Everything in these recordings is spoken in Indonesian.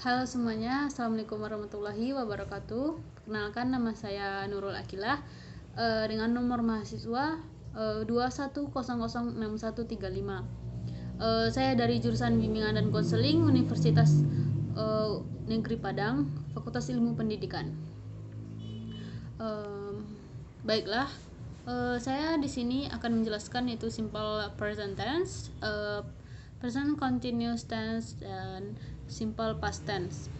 Halo semuanya, Assalamualaikum warahmatullahi wabarakatuh. Perkenalkan, nama saya Nurul Akilah, dengan nomor mahasiswa 21006135. Saya dari jurusan Bimbingan dan Konseling Universitas Negeri Padang, Fakultas Ilmu Pendidikan. Baiklah, saya di sini akan menjelaskan itu simple present tense, present continuous tense, dan simple past tense.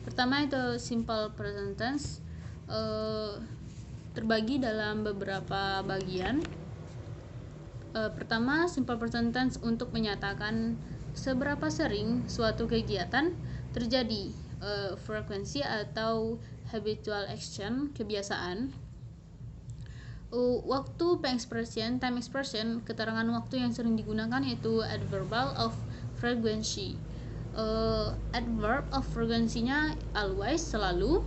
Pertama itu simple present tense, terbagi dalam beberapa bagian. Pertama, simple present tense untuk menyatakan seberapa sering suatu kegiatan terjadi, frekuensi atau habitual action, kebiasaan. Waktu time expression, keterangan waktu yang sering digunakan yaitu adverbal of frequency. Adverb of frequency-nya always, selalu,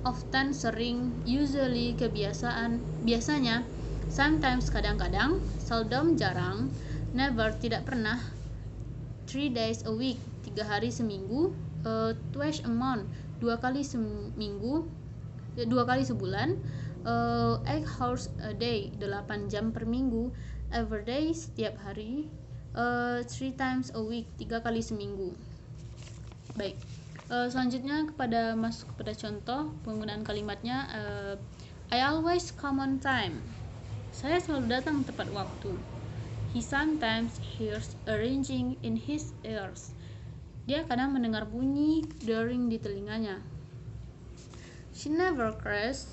often, sering, usually, kebiasaan, biasanya, sometimes, kadang-kadang, seldom, jarang, never, tidak pernah, 3 days a week, 3 hari seminggu, twice a month, 2 kali seminggu, 2 kali sebulan, 8 hours a day, 8 jam per minggu, every day, setiap hari, 3 times a week, 3 kali seminggu. Baik, selanjutnya masuk kepada contoh penggunaan kalimatnya. I always come on time. Saya selalu datang tepat waktu. He sometimes hears a ringing in his ears. Dia kadang mendengar bunyi dering di telinganya. She never cries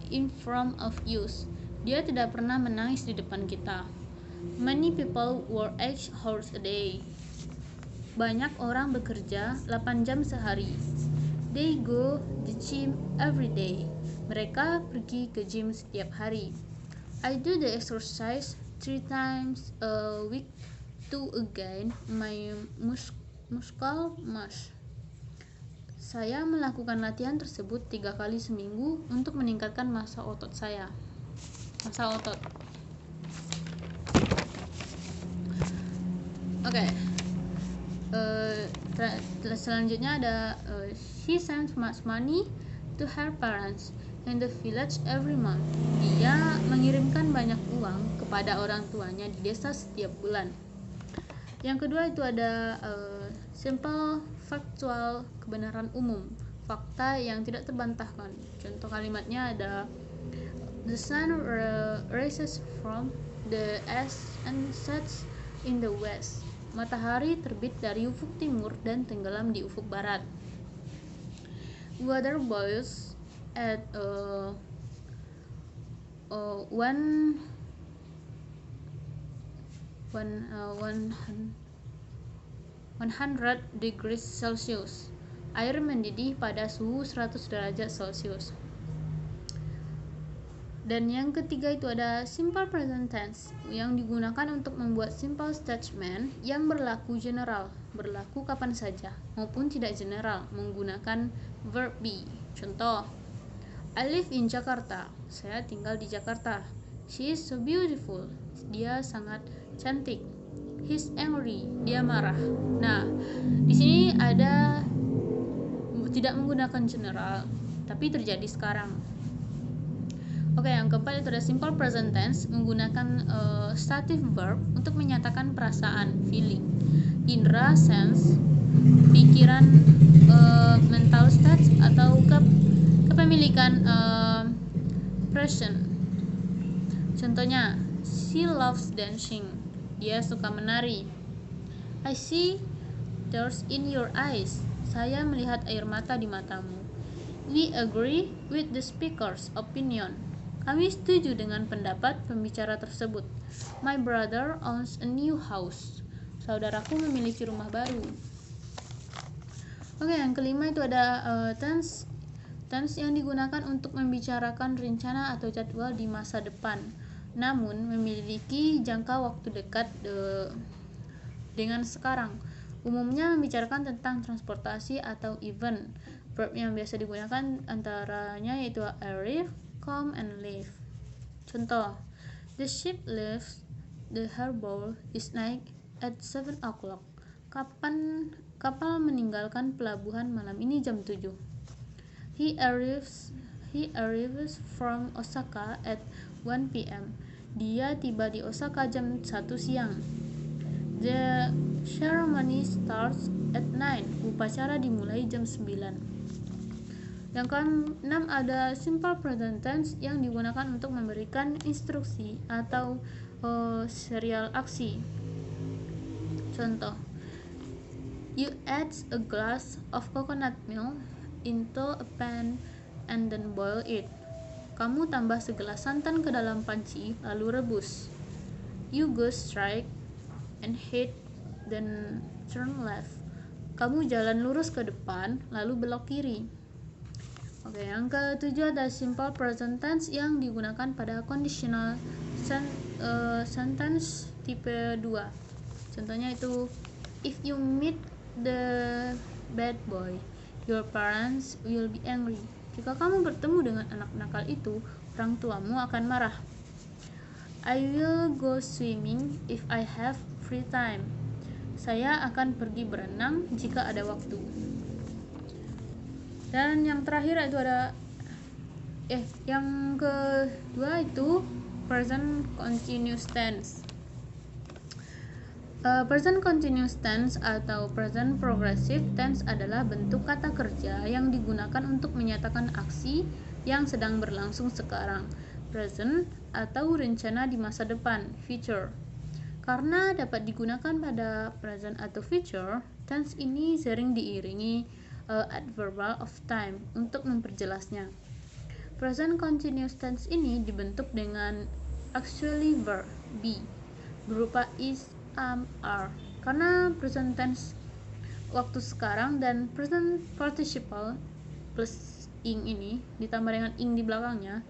in front of us. Dia tidak pernah menangis di depan kita. Many people work 8 hours a day. Banyak orang bekerja 8 jam sehari. They go the gym every day. Mereka pergi ke gym setiap hari. I do the exercise 3 times a week to gain my muscle mass. Saya melakukan latihan tersebut 3 kali seminggu untuk meningkatkan massa otot saya. Massa otot. Oke. Selanjutnya ada she sends much money to her parents in the village every month. Dia mengirimkan banyak uang kepada orang tuanya di desa setiap bulan. Yang kedua itu ada simple factual, kebenaran umum, fakta yang tidak terbantahkan. Contoh kalimatnya ada the sun rises from the east and sets in the west. Matahari terbit dari ufuk timur dan tenggelam di ufuk barat. Water boils at 100 degrees Celsius. Air mendidih pada suhu 100 derajat Celcius. Dan yang ketiga itu ada simple present tense yang digunakan untuk membuat simple statement yang berlaku general, berlaku kapan saja, maupun tidak general, menggunakan verb be. Contoh, I live in Jakarta. Saya tinggal di Jakarta. She is so beautiful. Dia sangat cantik. He's angry. Dia marah. Nah, di sini ada tidak menggunakan general, tapi terjadi sekarang. Oke, yang keempat itu ada simple present tense menggunakan stative verb untuk menyatakan perasaan, feeling. Indra, sense, pikiran, mental state atau kepemilikan, present. Contohnya, she loves dancing. Dia suka menari. I see tears in your eyes. Saya melihat air mata di matamu. We agree with the speaker's opinion. Kami setuju dengan pendapat pembicara tersebut. My brother owns a new house. Saudaraku memiliki rumah baru. Oke, yang kelima itu ada tense yang digunakan untuk membicarakan rencana atau jadwal di masa depan, namun memiliki jangka waktu dekat dengan sekarang. Umumnya membicarakan tentang transportasi atau event. Verb yang biasa digunakan antaranya yaitu arrive, come, and leave. Contoh, the ship leaves the harbor this night at 7 o'clock. Kapan kapal meninggalkan pelabuhan malam ini jam 7? He arrives from Osaka at 1 p.m. Dia tiba di Osaka jam 1 siang. The ceremony starts at 9. Upacara dimulai jam 9. Yang ke-6 ada simple present tense yang digunakan untuk memberikan instruksi atau serial aksi. Contoh, you add a glass of coconut milk into a pan and then boil it. Kamu tambah segelas santan ke dalam panci lalu rebus. You go straight and head then turn left. Kamu jalan lurus ke depan lalu belok kiri. Oke, yang ke-7 ada simple present tense yang digunakan pada conditional sentence tipe 2. Contohnya itu, if you meet the bad boy, your parents will be angry. Jika kamu bertemu dengan anak nakal itu, orang tuamu akan marah. I will go swimming if I have free time. Saya akan pergi berenang jika ada waktu. Dan yang terakhir itu ada yang kedua itu present continuous tense. Present continuous tense atau present progressive tense adalah bentuk kata kerja yang digunakan untuk menyatakan aksi yang sedang berlangsung sekarang, present, atau rencana di masa depan, future. Karena dapat digunakan pada present atau future, tense ini sering diiringi adverbal of time untuk memperjelasnya. Present continuous tense ini dibentuk dengan auxiliary verb be berupa is, are. Karena present tense waktu sekarang dan present participle plus ing ini ditambah dengan ing di belakangnya,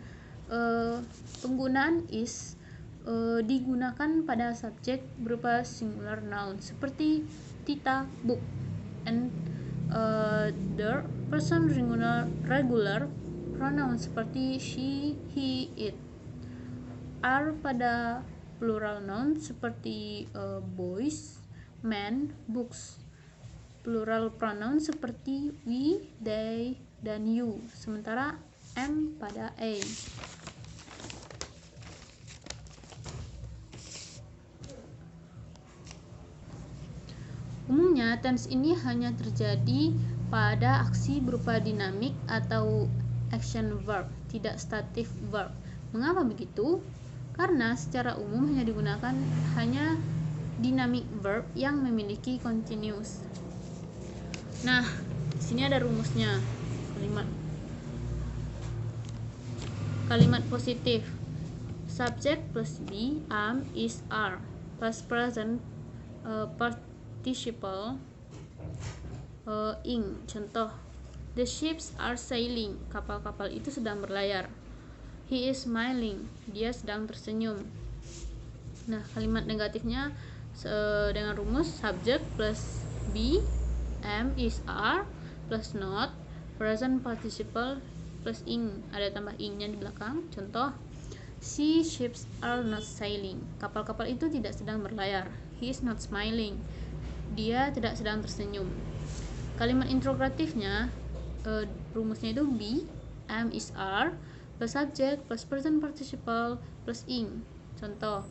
penggunaan is digunakan pada subjek berupa singular noun seperti Tita, book, and the person regular pronoun seperti she, he, it. Are pada plural noun seperti boys, men, books. Plural pronoun seperti we, they, dan you. Sementara am pada a. Umumnya, tense ini hanya terjadi pada aksi berupa dinamik atau action verb, tidak static verb. Mengapa begitu? Karena secara umum hanya digunakan hanya dynamic verb yang memiliki continuous. Nah, di sini ada rumusnya. Kalimat positif. Subject plus be, am, is, are plus present participle ing. Contoh, the ships are sailing. Kapal-kapal itu sedang berlayar. He is smiling. Dia sedang tersenyum. Nah, kalimat negatifnya dengan rumus subject plus be, am, is, are plus not, present participle plus ing. Ada tambah ingnya di belakang. Contoh, sea ships are not sailing. Kapal-kapal itu tidak sedang berlayar. He is not smiling. Dia tidak sedang tersenyum. Kalimat interrogatifnya rumusnya itu be, am, is, are plus subject plus present participle plus ing. Contoh,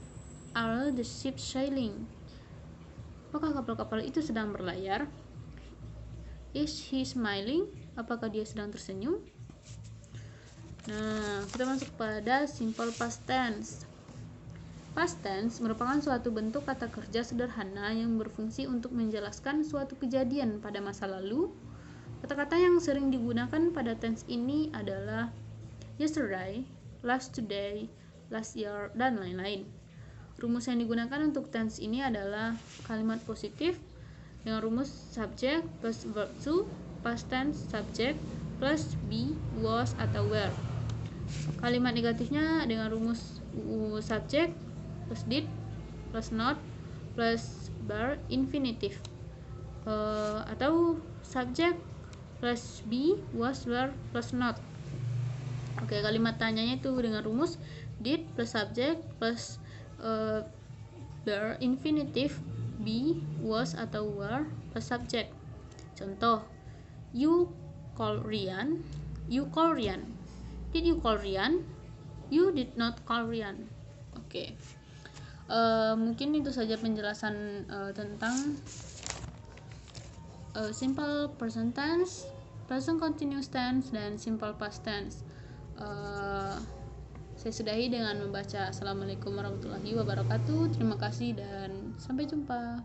are the ships sailing? Apakah kapal-kapal itu sedang berlayar? Is he smiling? Apakah dia sedang tersenyum? Nah, kita masuk pada simple past tense. Past tense merupakan suatu bentuk kata kerja sederhana yang berfungsi untuk menjelaskan suatu kejadian pada masa lalu. Kata-kata yang sering digunakan pada tense ini adalah yesterday, last today, last year, dan lain-lain. Rumus yang digunakan untuk tense ini adalah kalimat positif dengan rumus subject plus verb to, past tense subject plus be, was, atau were. Kalimat negatifnya dengan rumus subject plus did plus not plus bar infinitive, atau subject plus be, was, were plus not. Oke, kalimat tanyanya itu dengan rumus did plus subject plus bar infinitive be, was, atau were plus subject. Contoh, you call Rian. You call Rian. Did you call Rian? You did not call Rian. Oke. Mungkin itu saja penjelasan tentang simple present tense, present continuous tense, dan simple past tense. Saya sudahi dengan membaca Assalamualaikum warahmatullahi wabarakatuh. Terima kasih dan sampai jumpa.